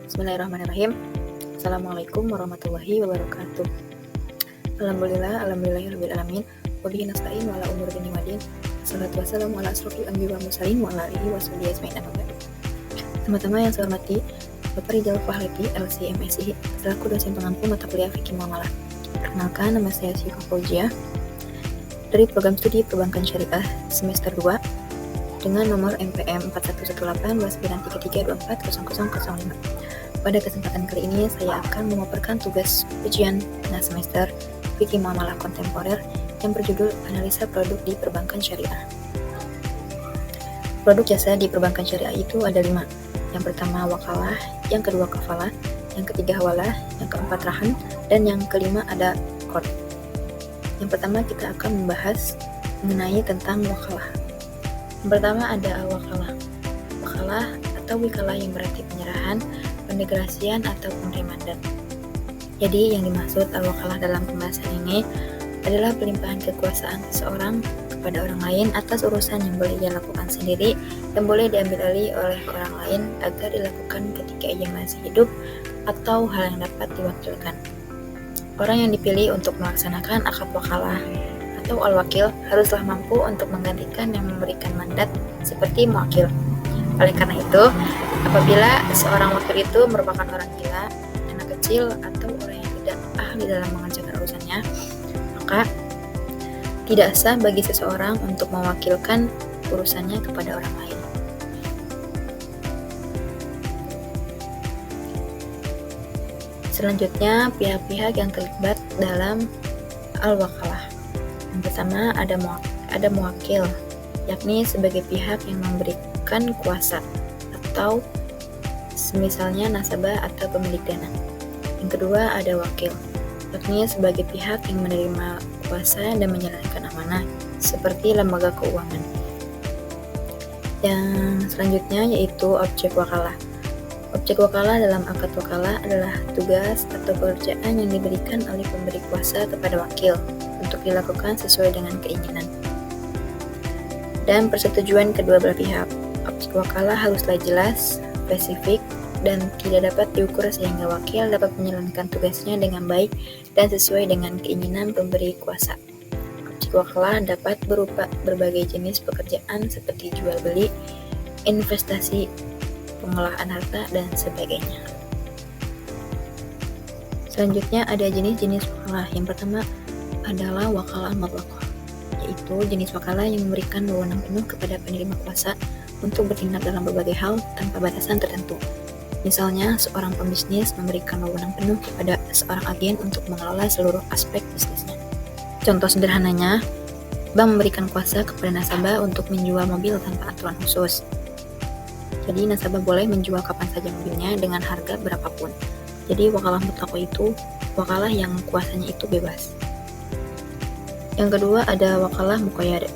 Bismillahirrahmanirrahim. Assalamualaikum warahmatullahi wabarakatuh. Alhamdulillahirrahmanirrahim. Wabihi nasta'in wa ala umuri dini wadin. Assalatu wassalamu ala asrofil anbiya'i wal mursalin wa ala alihi washabihi ajma'in amma ba'du. Teman-teman yang saya hormati, Bapak Rizal Pahlavi, LC MSI, selaku dosen pengampu mata kuliah Fikih Muamalah. Perkenalkan, nama saya Syifa Fauzia dari program studi Perbankan Syariah semester 2 dengan nomor MPM 4118-933240005. Pada kesempatan kali ini, saya akan memaparkan tugas ujian tengah semester Fikih Muamalah Kontemporer yang berjudul Analisa Produk di Perbankan Syariah. Produk jasa di Perbankan Syariah itu ada 5. Yang pertama wakalah, yang kedua kafalah, yang ketiga hawalah, yang keempat rahan, dan yang kelima ada qard. Yang pertama kita akan membahas mengenai tentang wakalah. Yang pertama ada wakalah. Wakalah atau wikalah yang berarti penyerahan, pendelegasian atau penerimaan mandat. Jadi yang dimaksud al-wakalah dalam pembahasan ini adalah pelimpahan kekuasaan seseorang kepada orang lain atas urusan yang boleh ia lakukan sendiri dan boleh diambil alih oleh orang lain agar dilakukan ketika ia masih hidup atau hal yang dapat diwakilkan. Orang yang dipilih untuk melaksanakan akad wakalah atau al-wakil haruslah mampu untuk menggantikan yang memberikan mandat seperti muwakil. Oleh karena itu, apabila seorang wakil itu merupakan orang gila, anak kecil, atau orang yang tidak ahli dalam mengerjakan urusannya, maka tidak sah bagi seseorang untuk mewakilkan urusannya kepada orang lain. Selanjutnya, pihak-pihak yang terlibat dalam al-wakalah. Yang pertama ada muwakil, yakni sebagai pihak yang memberikan kuasa atau semisalnya nasabah atau pemilik dana. Yang kedua ada wakil, yakni sebagai pihak yang menerima kuasa dan menjalankan amanah seperti lembaga keuangan. Yang selanjutnya yaitu objek wakalah. Objek wakalah dalam akad wakalah adalah tugas atau pekerjaan yang diberikan oleh pemberi kuasa kepada wakil untuk dilakukan sesuai dengan keinginan dan persetujuan kedua belah pihak. Objek wakalah haruslah jelas, spesifik, dan tidak dapat diukur sehingga wakil dapat menjalankan tugasnya dengan baik dan sesuai dengan keinginan pemberi kuasa. Objek wakalah dapat berupa berbagai jenis pekerjaan seperti jual beli, investasi, pengolahan harta, dan sebagainya. Selanjutnya ada jenis-jenis wakalah. Yang pertama adalah wakalah mutlaqah, yaitu jenis wakalah yang memberikan wewenang penuh kepada penerima kuasa untuk bertindak dalam berbagai hal tanpa batasan tertentu. Misalnya, seorang pembisnis memberikan wewenang penuh kepada seorang agen untuk mengelola seluruh aspek bisnisnya. Contoh sederhananya, bank memberikan kuasa kepada nasabah untuk menjual mobil tanpa aturan khusus. Jadi nasabah boleh menjual kapan saja mobilnya dengan harga berapapun. Jadi wakalah mutlaqah itu wakalah yang kuasanya itu bebas. Yang kedua ada wakalah muqayyad.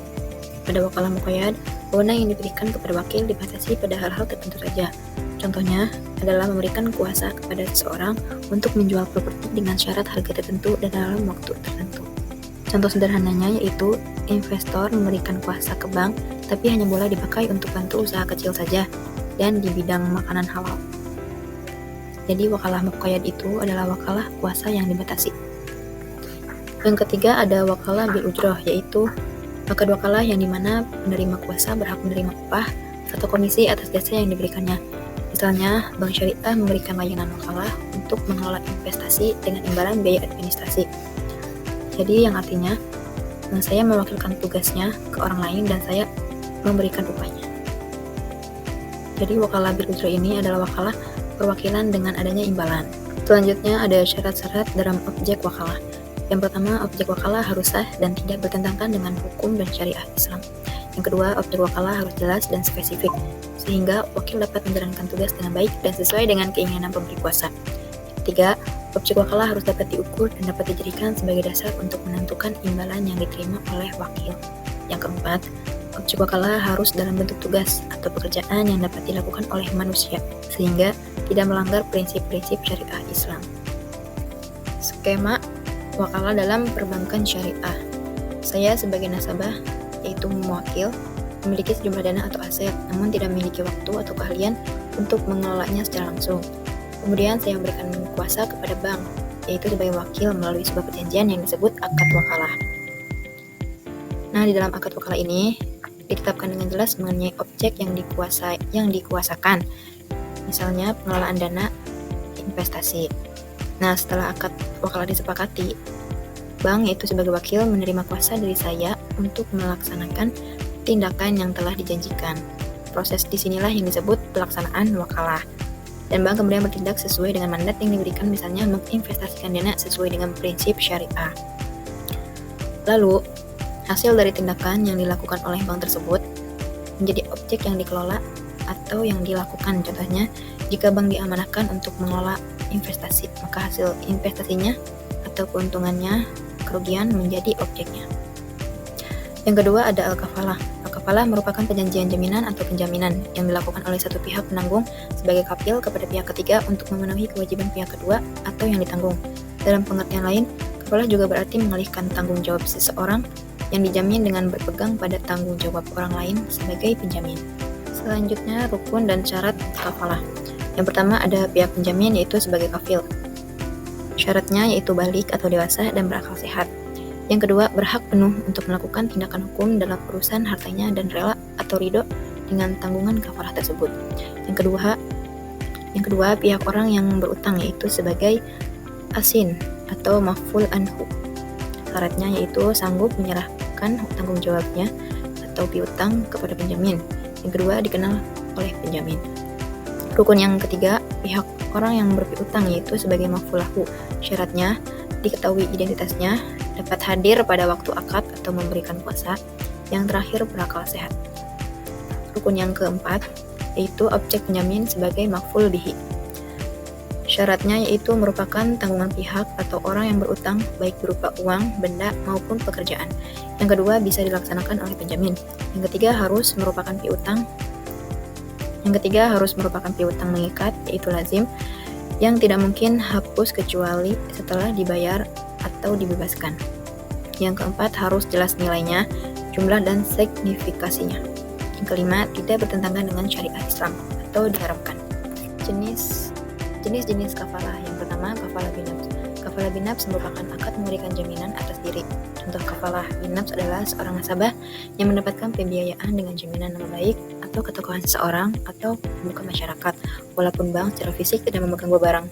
Pada wakalah muqayyad, wewenang yang diberikan kepada wakil dibatasi pada hal-hal tertentu saja. Contohnya adalah memberikan kuasa kepada seseorang untuk menjual properti dengan syarat harga tertentu dan dalam waktu tertentu. Contoh sederhananya yaitu investor memberikan kuasa ke bank tapi hanya boleh dipakai untuk bantu usaha kecil saja dan di bidang makanan halal. Jadi wakalah muqayyad itu adalah wakalah kuasa yang dibatasi. Yang ketiga ada wakalah bil ujroh, yaitu akad wakalah yang dimana penerima kuasa berhak menerima upah atau komisi atas jasa yang diberikannya. Misalnya, Bank Syariah memberikan layanan wakalah untuk mengelola investasi dengan imbalan biaya administrasi. Jadi yang artinya, saya mewakilkan tugasnya ke orang lain dan saya memberikan upahnya. Jadi wakalah bil ujroh ini adalah wakalah perwakilan dengan adanya imbalan. Selanjutnya ada syarat-syarat dalam objek wakalah. Yang pertama, objek wakalah harus sah dan tidak bertentangan dengan hukum dan syariah Islam. Yang kedua, objek wakalah harus jelas dan spesifik, sehingga wakil dapat menjalankan tugas dengan baik dan sesuai dengan keinginan pemberi kuasa. Ketiga, objek wakalah harus dapat diukur dan dapat dijadikan sebagai dasar untuk menentukan imbalan yang diterima oleh wakil. Yang keempat, objek wakalah harus dalam bentuk tugas atau pekerjaan yang dapat dilakukan oleh manusia, sehingga tidak melanggar prinsip-prinsip syariah Islam. Skema wakalah dalam perbankan syariah. Saya sebagai nasabah, yaitu muwakil, memiliki sejumlah dana atau aset, namun tidak memiliki waktu atau keahlian untuk mengelolanya secara langsung. Kemudian saya memberikan kuasa kepada bank, yaitu sebagai wakil melalui sebuah perjanjian yang disebut akad wakalah. Nah, di dalam akad wakalah ini ditetapkan dengan jelas mengenai objek yang dikuasakan. Misalnya pengelolaan dana investasi. Nah, setelah akad wakalah disepakati, bank yaitu sebagai wakil menerima kuasa dari saya untuk melaksanakan tindakan yang telah dijanjikan. Proses disinilah yang disebut pelaksanaan wakalah. Dan bank kemudian bertindak sesuai dengan mandat yang diberikan, misalnya menginvestasikan dana sesuai dengan prinsip syariah. Lalu, hasil dari tindakan yang dilakukan oleh bank tersebut menjadi objek yang dikelola atau yang dilakukan. Contohnya, jika bank diamanahkan untuk mengelola investasi, maka hasil investasinya atau keuntungannya, kerugian menjadi objeknya. Yang kedua ada al-kafalah. Al-kafalah merupakan perjanjian jaminan atau penjaminan yang dilakukan oleh satu pihak penanggung sebagai kafil kepada pihak ketiga untuk memenuhi kewajiban pihak kedua atau yang ditanggung. Dalam pengertian lain, kafalah juga berarti mengalihkan tanggung jawab seseorang yang dijamin dengan berpegang pada tanggung jawab orang lain sebagai penjamin. Selanjutnya, rukun dan syarat kafalah. Yang pertama ada pihak penjamin, yaitu sebagai kafil. Syaratnya yaitu balik atau dewasa dan berakal sehat. Yang kedua, berhak penuh untuk melakukan tindakan hukum dalam urusan hartanya dan rela atau ridho dengan tanggungan kafalah tersebut. Yang kedua, pihak orang yang berutang, yaitu sebagai asin atau maf'ul anhu. Syaratnya yaitu sanggup menyerahkan tanggung jawabnya atau piutang kepada penjamin. Yang kedua, dikenal oleh penjamin. Rukun yang ketiga, pihak orang yang berpiutang, yaitu sebagai maf'ul lahu. Syaratnya diketahui identitasnya, dapat hadir pada waktu akad atau memberikan kuasa. Yang terakhir, berakal sehat. Rukun yang keempat yaitu objek penjamin sebagai maf'ul bihi. Syaratnya yaitu merupakan tanggungan pihak atau orang yang berutang, baik berupa uang, benda, maupun pekerjaan. Yang kedua, bisa dilaksanakan oleh penjamin. Yang ketiga, harus merupakan piutang mengikat, yaitu lazim, yang tidak mungkin hapus kecuali setelah dibayar atau dibebaskan. Yang keempat, harus jelas nilainya, jumlah dan signifikasinya. Yang kelima, tidak bertentangan dengan syariat Islam atau diharamkan. Jenis-jenis kafalah. Yang pertama, kafalah binafs. Kafalah binafs merupakan akad memberikan jaminan atas diri. Contoh kafalah binafs adalah seorang nasabah yang mendapatkan pembiayaan dengan jaminan nama baik atau ketokohan seseorang atau bukan masyarakat, walaupun bank secara fisik tidak memegang barang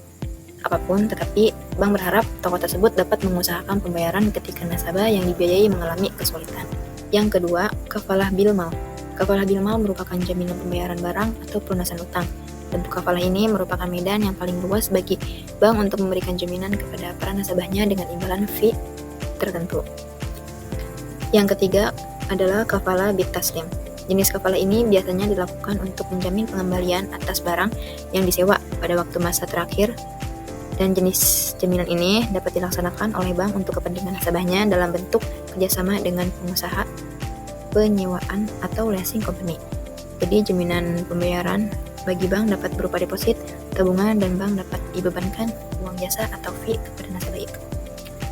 apapun, tetapi bank berharap tokoh tersebut dapat mengusahakan pembayaran ketika nasabah yang dibiayai mengalami kesulitan. Yang kedua, kafalah bil mal. Kafalah bil mal merupakan jaminan pembayaran barang atau pelunasan utang. Bentuk kafalah ini merupakan medan yang paling luas bagi bank untuk memberikan jaminan kepada para nasabahnya dengan imbalan fee tertentu. Yang ketiga adalah kafalah bit taslim. Jenis kafalah ini biasanya dilakukan untuk menjamin pengembalian atas barang yang disewa pada waktu masa terakhir, dan jenis jaminan ini dapat dilaksanakan oleh bank untuk kepentingan nasabahnya dalam bentuk kerjasama dengan pengusaha penyewaan atau leasing company. Jadi jaminan pembayaran bagi bank dapat berupa deposit, tabungan, dan bank dapat dibebankan uang jasa atau fee kepada nasabah itu.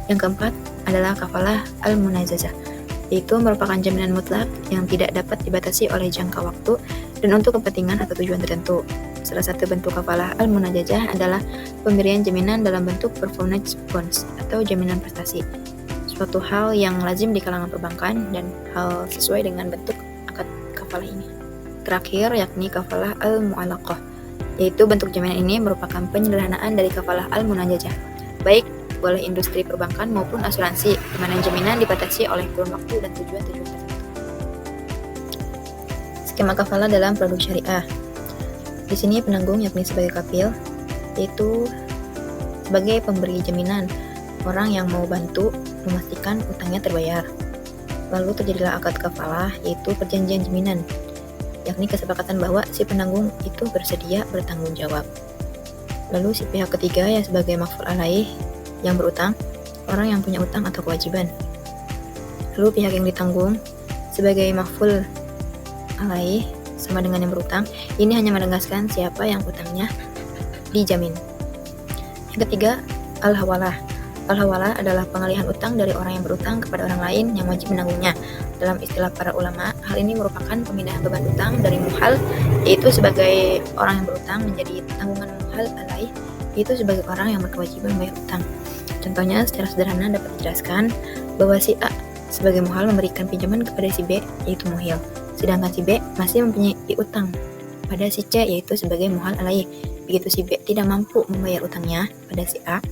Yang keempat adalah kafalah al-munajazah, yaitu merupakan jaminan mutlak yang tidak dapat dibatasi oleh jangka waktu dan untuk kepentingan atau tujuan tertentu. Salah satu bentuk kafalah al-munajazah adalah pemberian jaminan dalam bentuk performance bonds atau jaminan prestasi, suatu hal yang lazim di kalangan perbankan dan hal sesuai dengan bentuk akad kafalah ini. Terakhir, yakni kafalah al-mu'allaqah, yaitu bentuk jaminan ini merupakan penyederhanaan dari kafalah al-munajazah, baik oleh industri perbankan maupun asuransi, di mana jaminan dibatasi oleh kurun waktu dan tujuan-tujuan tertentu. Skema kafalah dalam produk syariah. Di sini penanggung yakni sebagai kafil, yaitu sebagai pemberi jaminan, orang yang mau bantu memastikan utangnya terbayar. Lalu terjadilah akad kafalah, yaitu perjanjian jaminan, yakni kesepakatan bahwa si penanggung itu bersedia bertanggung jawab. Lalu si pihak ketiga yang sebagai maf'ul alaih, yang berutang, orang yang punya utang atau kewajiban. Lalu pihak yang ditanggung sebagai maf'ul alaih sama dengan yang berutang, ini hanya menegaskan siapa yang utangnya dijamin. Yang ketiga, al-hawalah. Al-hawalah adalah pengalihan utang dari orang yang berutang kepada orang lain yang wajib menanggungnya. Dalam istilah para ulama, hal ini merupakan pemindahan beban utang dari muhal, yaitu sebagai orang yang berutang, menjadi tanggungan muhal alaih yaitu sebagai orang yang berkewajiban membayar utang. Contohnya secara sederhana dapat dijelaskan bahwa si A sebagai muhal memberikan pinjaman kepada si B, yaitu muhil, sedangkan si B masih mempunyai utang pada si C, yaitu sebagai muhal alaih. Begitu si B tidak mampu membayar utangnya pada si A,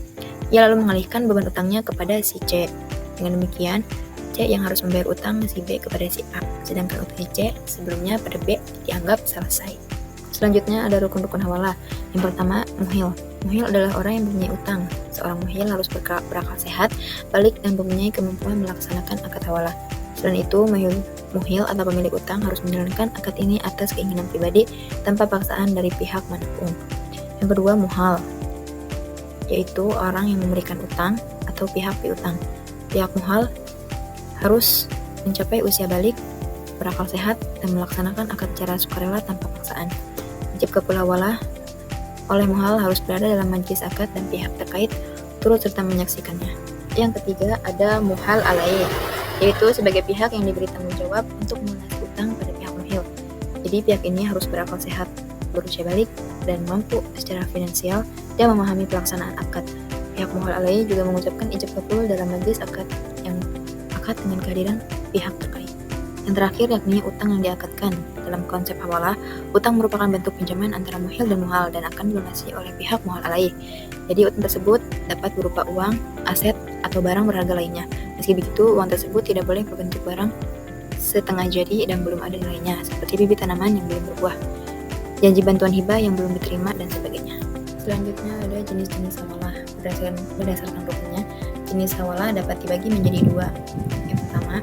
ia lalu mengalihkan beban utangnya kepada si C. Dengan demikian, C yang harus membayar utang si B kepada si A, sedangkan utang si C sebelumnya pada B dianggap selesai. Selanjutnya ada rukun-rukun hawalah. Yang pertama, muhil. Muhil adalah orang yang mempunyai utang. Seorang muhil harus berakal sehat, balik, dan mempunyai kemampuan melaksanakan akad hawalah. Selain itu, muhil atau pemilik utang harus menjalankan akad ini atas keinginan pribadi tanpa paksaan dari pihak manapun. Yang kedua, muhal, yaitu orang yang memberikan utang atau pihak piutang. Pihak muhal harus mencapai usia balik, berakal sehat, dan melaksanakan akad secara sukarela tanpa paksaan. Wajib kabul hawalah oleh muhal harus berada dalam majelis akad dan pihak terkait turut serta menyaksikannya. Yang ketiga ada muhal alaih, yaitu sebagai pihak yang diberi tanggung jawab untuk melunasi utang pada pihak muhil. Jadi pihak ini harus berakal sehat, berusia balik, dan mampu secara finansial dan memahami pelaksanaan akad. Pihak muhal alaih juga mengucapkan ijab kabul dalam majelis akad yang akad dengan kehadiran pihak terkait. Yang terakhir yakni utang yang diakadkan. Dalam konsep hawalah, utang merupakan bentuk pinjaman antara muhil dan muhal dan akan dilunasi oleh pihak muhal alaih. Jadi utang tersebut dapat berupa uang, aset, atau barang berharga lainnya. Meski begitu, uang tersebut tidak boleh berbentuk barang setengah jadi dan belum ada nilainya, seperti bibit tanaman yang belum berbuah, janji bantuan hibah yang belum diterima, dan sebagainya. Selanjutnya ada jenis-jenis hawalah. Berdasarkan rukunnya, jenis hawalah dapat dibagi menjadi dua. Yang pertama,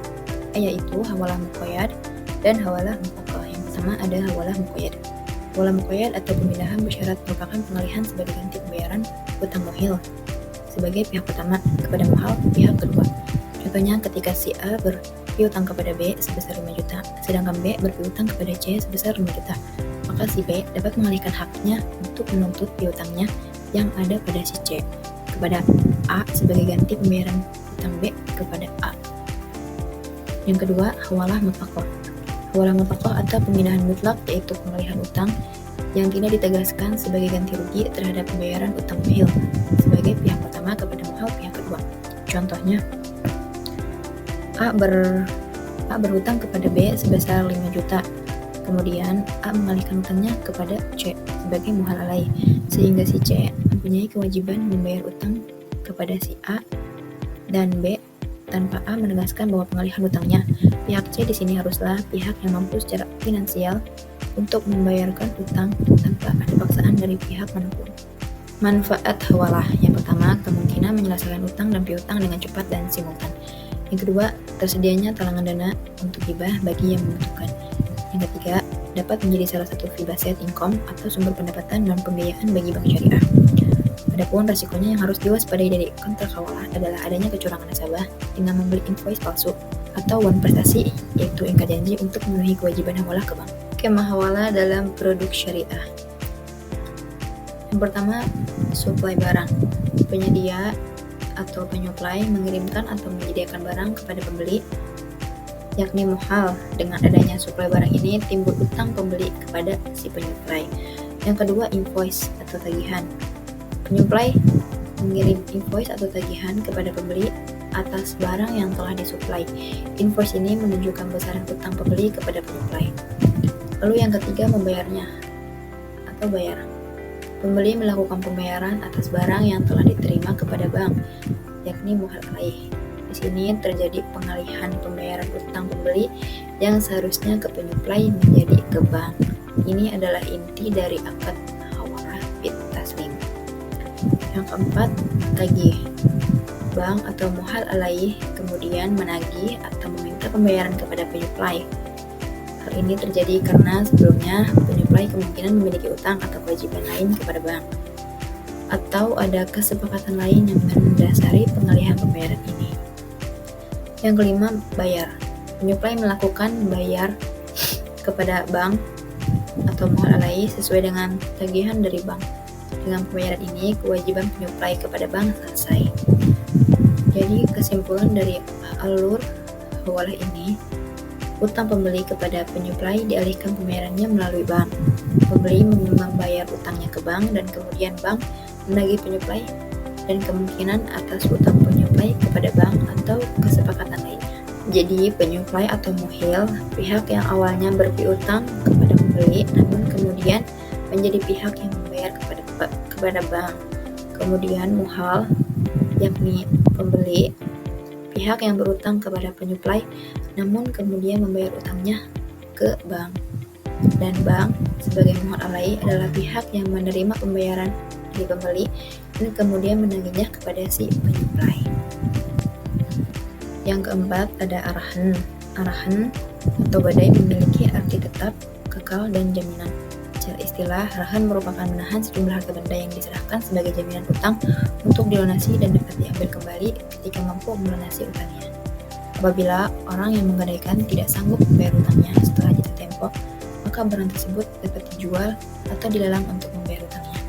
yaitu hawalah muqayyad dan hawalah mutlaqah. Yang pertama ada hawalah muqayyad. Hawalah muqayyad atau pemindahan bersyarat merupakan pengalihan sebagai ganti pembayaran utang muhil sebagai pihak pertama kepada muhal pihak kedua. Contohnya ketika si A berpiutang kepada B sebesar 5 juta, sedangkan B berpiutang kepada C sebesar 5 juta, maka si B dapat mengalihkan haknya untuk menuntut piutangnya yang ada pada si C kepada A sebagai ganti pembayaran utang B kepada A. Yang kedua, hawalah mutlaqah. Hawalah mutlaqah atau pemindahan mutlak yaitu pengalihan utang yang tidak ditegaskan sebagai ganti rugi terhadap pembayaran utang muhil sebagai pihak pertama kepada muhal pihak kedua. Contohnya, A berhutang kepada B sebesar 5 juta. Kemudian A mengalihkan utangnya kepada C sebagai muhal alaih, sehingga si C mempunyai kewajiban membayar utang kepada si A dan B tanpa A menegaskan bahwa pengalihan utangnya. Pihak C di sini haruslah pihak yang mampu secara finansial untuk membayarkan utang tanpa ada paksaan dari pihak manapun. Manfaat hawalah. Yang pertama, kemungkinan menyelesaikan utang dan piutang dengan cepat dan simultan. Yang kedua, tersedianya talangan dana untuk hibah bagi yang membutuhkan. Yang ketiga, dapat menjadi salah satu fee based income atau sumber pendapatan dan pembiayaan bagi bank syariah. Adapun resikonya yang harus diwaspadai dari kontrak hawalah adalah adanya kecurangan nasabah dengan membeli invoice palsu atau wan prestasi, yaitu ingkar janji untuk memenuhi kewajiban hawalah ke bank. Skema hawalah dalam produk syariah. Yang pertama, suplai barang. Penyedia atau penyuplai mengirimkan atau menyediakan barang kepada pembeli, yakni muhal. Dengan adanya suplai barang ini timbul utang pembeli kepada si penyuplai. Yang kedua, invoice atau tagihan. Penyuplai mengirim invoice atau tagihan kepada pembeli atas barang yang telah disuplai. Invoice ini menunjukkan besaran utang pembeli kepada penyuplai. Lalu yang ketiga, membayarnya atau bayar. Pembeli melakukan pembayaran atas barang yang telah diterima kepada bank, yakni muhal alaih. Di sini terjadi pengalihan pembayaran utang pembeli yang seharusnya ke penyuplai menjadi ke bank. Ini adalah inti dari akad hawalah bit taslim. Yang keempat, tagih. Bank atau muhal alaih kemudian menagih atau meminta pembayaran kepada penyuplai. Hal ini terjadi karena sebelumnya penyuplai kemungkinan memiliki utang atau kewajiban lain kepada bank, atau ada kesepakatan lain yang mendasari pengalihan pembayaran ini. Yang kelima, bayar. Penyuplai melakukan bayar kepada bank atau muhal alaih sesuai dengan tagihan dari bank. Dengan pembayaran ini, kewajiban penyuplai kepada bank selesai. Jadi, kesimpulan dari alur hawalah ini, utang pembeli kepada penyuplai dialihkan pembayarannya melalui bank. Pembeli membayar utangnya ke bank dan kemudian bank menagih penyuplai, dan kemungkinan atas utang penyuplai kepada bank atau kesepakatan lain. Jadi penyuplai atau muhil, pihak yang awalnya berpiutang kepada pembeli namun kemudian menjadi pihak yang membayar kepada bank. Kemudian muhal, yakni pembeli, pihak yang berutang kepada penyuplai namun kemudian membayar utangnya ke bank. Dan bank sebagai muhal alai adalah pihak yang menerima pembayaran dari pembeli dan kemudian menagihnya kepada si penyuplai. Yang keempat ada arahan. Arahan atau badai memiliki arti tetap, kekal, dan jaminan. Secara istilah, arahan merupakan menahan sejumlah harta benda yang diserahkan sebagai jaminan utang untuk dilunasi dan dapat diambil kembali ketika mampu melunasi utangnya. Apabila orang yang menggadaikan tidak sanggup membayar utangnya setelah jatuh tempo, maka barang tersebut dapat dijual atau dilelang untuk membayar utangnya.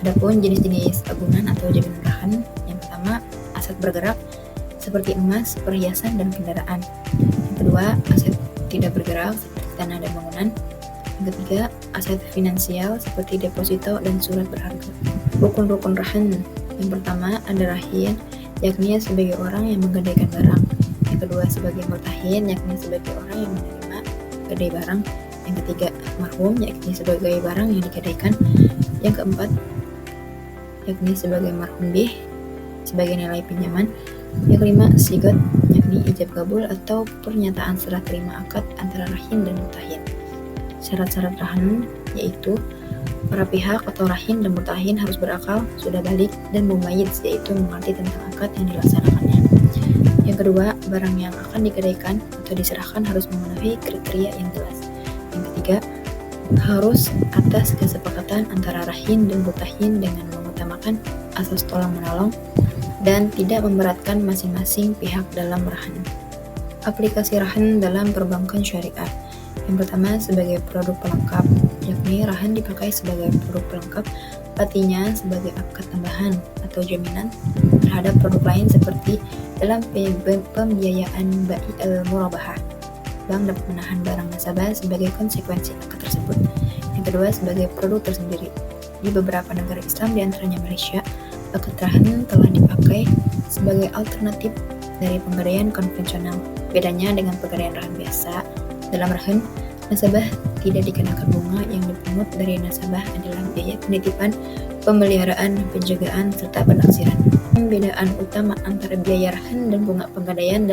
Adapun jenis-jenis agunan atau jaminan arahan, yang pertama aset bergerak seperti emas, perhiasan, dan kendaraan. Yang kedua, aset tidak bergerak seperti tanah dan bangunan. Yang ketiga, aset finansial seperti deposito dan surat berharga. Rukun-rukun rahan. Yang pertama ada rahin, yakni sebagai orang yang menggadaikan barang. Yang kedua sebagai murtahin, yakni sebagai orang yang menerima gadai barang. Yang ketiga marhum, yakni sebagai barang yang digadaikan. Yang keempat, yakni sebagai marhum bih, sebagai nilai pinjaman. Yang kelima, sigot, yakni ijab kabul atau pernyataan serah terima akad antara rahin dan murtahin. Syarat-syarat rahan yaitu para pihak atau rahin dan murtahin harus berakal, sudah balik, dan mumayyiz, yaitu mengerti tentang akad yang dilaksanakannya. Yang kedua, barang yang akan digadaikan atau diserahkan harus memenuhi kriteria yang jelas. Yang ketiga, harus atas kesepakatan antara rahin dan murtahin dengan mengutamakan asas tolong-menolong dan tidak memberatkan masing-masing pihak dalam rahan. Aplikasi rahan dalam perbankan syariah. Yang pertama sebagai produk pelengkap, yakni rahan dipakai sebagai produk pelengkap, artinya sebagai akad tambahan atau jaminan terhadap produk lain seperti dalam pembiayaan bai al-murabahah. Bank dapat menahan barang nasabah sebagai konsekuensi akad tersebut. Yang kedua sebagai produk tersendiri. Di beberapa negara Islam, diantaranya Malaysia, akad rahan telah dipakai sebagai alternatif dari penggadaian konvensional. Bedanya dengan penggadaian rahan biasa, dalam rahan, nasabah tidak dikenakan bunga, yang dipungut dari nasabah adalah biaya penitipan, pemeliharaan, penjagaan, serta penaksiran. Perbedaan utama antara biaya rahan dan bunga penggadaian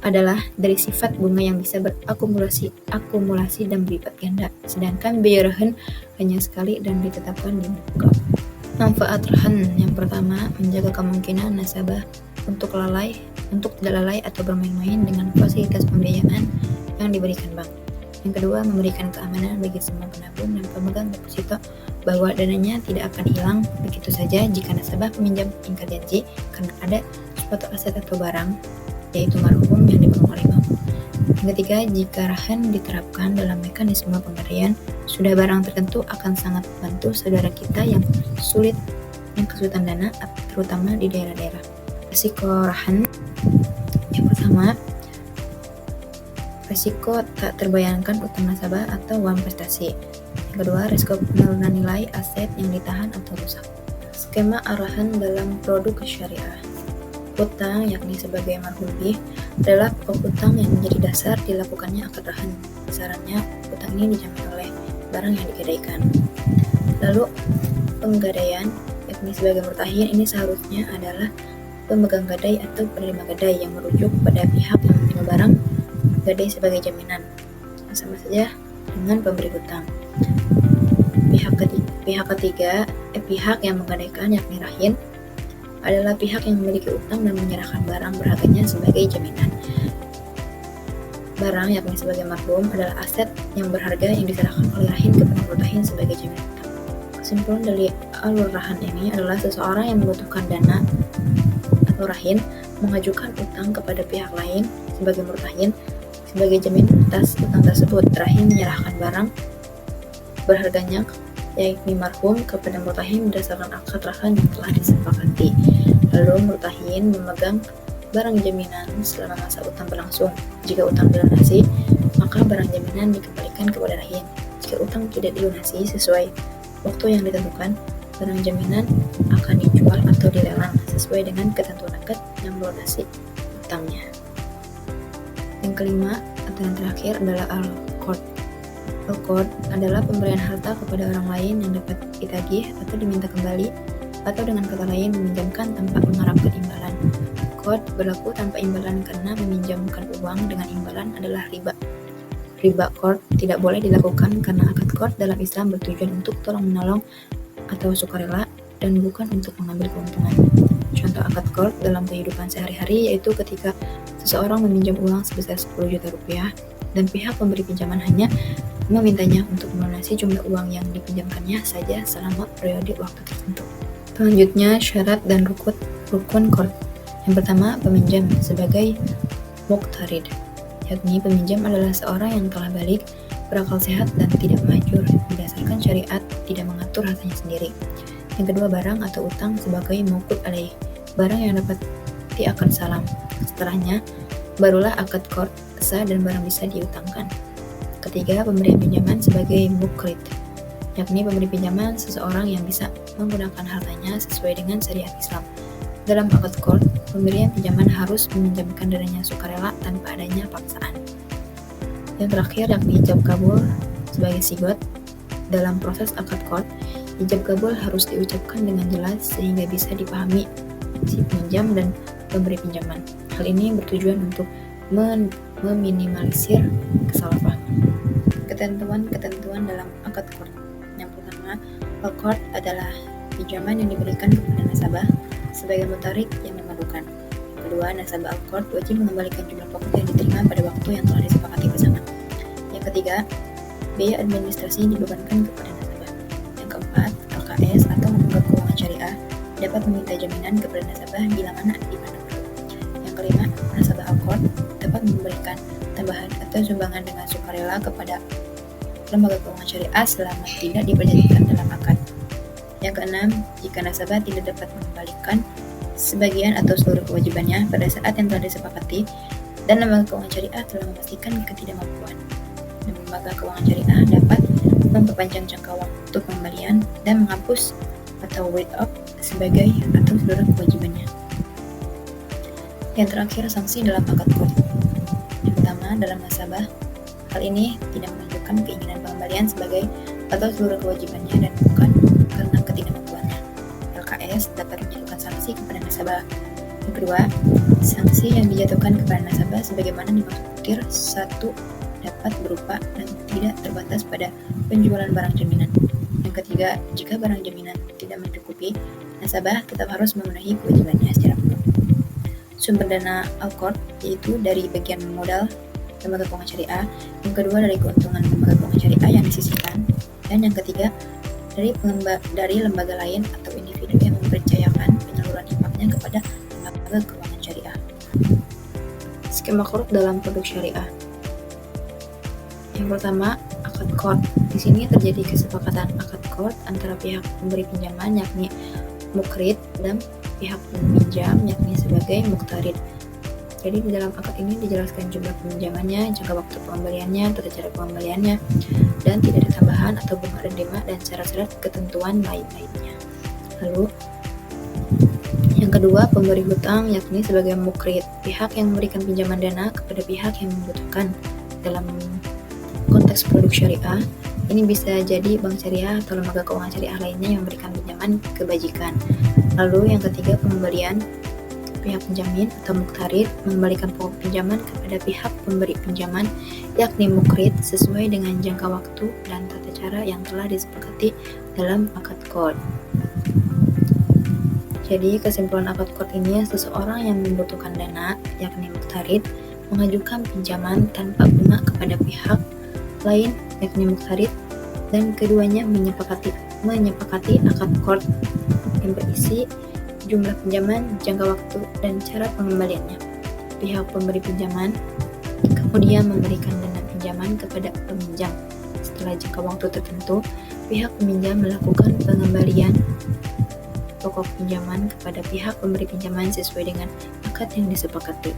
adalah dari sifat bunga yang bisa akumulasi dan berlipat ganda, sedangkan biaya rahan hanya sekali dan ditetapkan di muka. Manfaat rahan yang pertama, menjaga kemungkinan nasabah untuk tidak lalai atau bermain-main dengan fasilitas pembiayaan yang diberikan bank. Yang kedua, memberikan keamanan bagi semua penabung dan pemegang deposito bahwa dananya tidak akan hilang begitu saja jika nasabah peminjam ingkar janji karena ada suatu aset atau barang, yaitu marhum, yang dipegang oleh bank. Yang ketiga, jika rahan diterapkan dalam mekanisme pemberian, sudah barang tertentu akan sangat membantu saudara kita yang kesulitan dana, terutama di daerah-daerah. Risiko rahan yang pertama, risiko tak terbayangkan utang nasabah atau uang prestasi. Yang kedua, risiko penurunan nilai aset yang ditahan atau rusak. Skema arahan dalam produk syariah. Utang, yakni sebagai marhum bih, adalah pokok utang yang menjadi dasar dilakukannya akad rahan. Besarannya, utang ini dijamin oleh barang yang digadaikan. Lalu, penggadaian, yakni sebagai murtahin, ini seharusnya adalah pemegang gadai atau penerima gadai yang merujuk pada pihak yang menerima barang gadai sebagai jaminan, sama saja dengan pemberi hutang. Pihak yang menggadaikan, yakni rahin, adalah pihak yang memiliki utang dan menyerahkan barang berharganya sebagai jaminan. Barang, yakni sebagai marhum, adalah aset yang berharga yang diserahkan oleh rahin kepada murtahin sebagai jaminan utang. Kesimpulan dari alur rahan ini adalah seseorang yang membutuhkan dana atau rahin mengajukan utang kepada pihak lain sebagai murtahin sebagai jamin atas utang tersebut. Rahin menyerahkan barang berharganya, yakni marhum, kepada murtahin berdasarkan akad rahan yang telah disepakati. Lalu murtahin memegang barang jaminan selama masa utang berlangsung. Jika utang dilunasi, maka barang jaminan dikembalikan kepada rahin. Jika utang tidak dilunasi sesuai waktu yang ditentukan, barang jaminan akan dijual atau dilelang sesuai dengan ketentuan akad yang melunasi utangnya. Yang kelima atau yang terakhir adalah al-qard. Al-qard adalah pemberian harta kepada orang lain yang dapat ditagih atau diminta kembali, atau dengan kata lain meminjamkan tanpa mengharapkan imbalan. Qard berlaku tanpa imbalan karena meminjamkan uang dengan imbalan adalah riba. Riba qard tidak boleh dilakukan karena akad qard dalam Islam bertujuan untuk tolong-menolong atau sukarela dan bukan untuk mengambil keuntungan. Contoh akad qard dalam kehidupan sehari-hari yaitu ketika seseorang meminjam uang sebesar 10 juta rupiah dan pihak pemberi pinjaman hanya memintanya untuk melunasi jumlah uang yang dipinjamkannya saja selama periode waktu tertentu. Selanjutnya, syarat dan rukun qard. Yang pertama, peminjam sebagai muqtarid, yakni peminjam adalah seorang yang telah balik, berakal sehat dan tidak mahjur berdasarkan syariat, tidak mengatur hartanya sendiri. Yang kedua, barang atau utang sebagai mauqud alaih, barang yang dapat akan salam. Setelahnya, barulah akad qard sah dan barang bisa diutangkan. Ketiga, pemberian pinjaman sebagai muqrid, yakni pemberi pinjaman seseorang yang bisa menggunakan hartanya sesuai dengan syariat Islam. Dalam akad qard, pemberian pinjaman harus meminjamkan dananya sukarela tanpa adanya paksaan. Yang terakhir yakni ijab kabul sebagai sigot. Dalam proses akad qard, ijab kabul harus diucapkan dengan jelas sehingga bisa dipahami si peminjam dan pemberi pinjaman. Hal ini bertujuan untuk meminimalisir kesalahpahaman. Ketentuan dalam akad qard. Yang pertama, al-qard adalah pinjaman yang diberikan kepada nasabah sebagai mutarik yang memadukan. Yang kedua, nasabah al-qard wajib mengembalikan jumlah pokok yang diterima pada waktu yang telah disepakati bersama. Yang ketiga, biaya administrasi dibebankan kepada nasabah. Yang keempat, LKS atau lembaga keuangan syariah dapat meminta jaminan kepada nasabah bila mana di mana perlu. Yang kelima, nasabah al-qard dapat memberikan tambahan atau sumbangan dengan sukarela kepada lembaga keuangan syariah selama tidak diperjanjikan dalam akad. Yang keenam, jika nasabah tidak dapat mengembalikan sebagian atau seluruh kewajibannya pada saat yang telah disepakati dan lembaga keuangan syariah telah memastikan ketidakmampuan, lembaga keuangan syariah dapat memperpanjang jangka waktu pengembalian dan menghapus atau write off sebagai atau seluruh kewajibannya. Yang terakhir, sanksi dalam akad qard. Yang pertama, dalam nasabah, hal ini tidak menunjukkan keinginan pengembalian sebagai atau seluruh kewajibannya dan bukan karena ketidakmampuannya. LKS dapat menjatuhkan sanksi kepada nasabah. Yang kedua, sanksi yang dijatuhkan kepada nasabah sebagaimana dimaksud butir 1 dapat berupa dan tidak terbatas pada penjualan barang jaminan. Yang ketiga, jika barang jaminan tidak mencukupi, nasabah tetap harus memenuhi kewajibannya secara penuh. Sumber dana al-qard yaitu dari bagian modal lembaga keuangan syariah, yang kedua dari keuntungan lembaga keuangan syariah yang disisihkan, dan yang ketiga dari lembaga lain atau individu yang mempercayakan penyaluran infaknya kepada lembaga keuangan syariah. Skema qard dalam produk syariah. Yang pertama, akad qard. Di sini terjadi kesepakatan akad qard antara pihak pemberi pinjaman yakni muqrid dan pihak peminjam yakni sebagai muqtarid. Jadi di dalam akad ini dijelaskan jumlah peminjamannya, jangka waktu pengembaliannya, tata cara pengembaliannya, dan tidak ada tambahan atau bunga denda dan syarat-syarat ketentuan lain-lainnya. Lalu yang kedua, pemberi hutang yakni sebagai muqrid, pihak yang memberikan pinjaman dana kepada pihak yang membutuhkan. Dalam konteks produk syariah, ini bisa jadi bank syariah atau lembaga keuangan syariah lainnya yang memberikan pinjaman kebajikan. Lalu yang ketiga, pengembalian, pihak penjamin atau muqtarid mengembalikan pokok pinjaman kepada pihak pemberi pinjaman yakni muqrid sesuai dengan jangka waktu dan tata cara yang telah disepakati dalam akad qard. Jadi kesimpulan akad qard ini, seseorang yang membutuhkan dana yakni muqtarid mengajukan pinjaman tanpa bunga kepada pihak lain yakni muqtarid dan keduanya menyepakati akad qard yang berisi jumlah pinjaman, jangka waktu, dan cara pengembaliannya. Pihak pemberi pinjaman kemudian memberikan dana pinjaman kepada peminjam. Setelah jangka waktu tertentu, pihak peminjam melakukan pengembalian pokok pinjaman kepada pihak pemberi pinjaman sesuai dengan akad yang disepakati.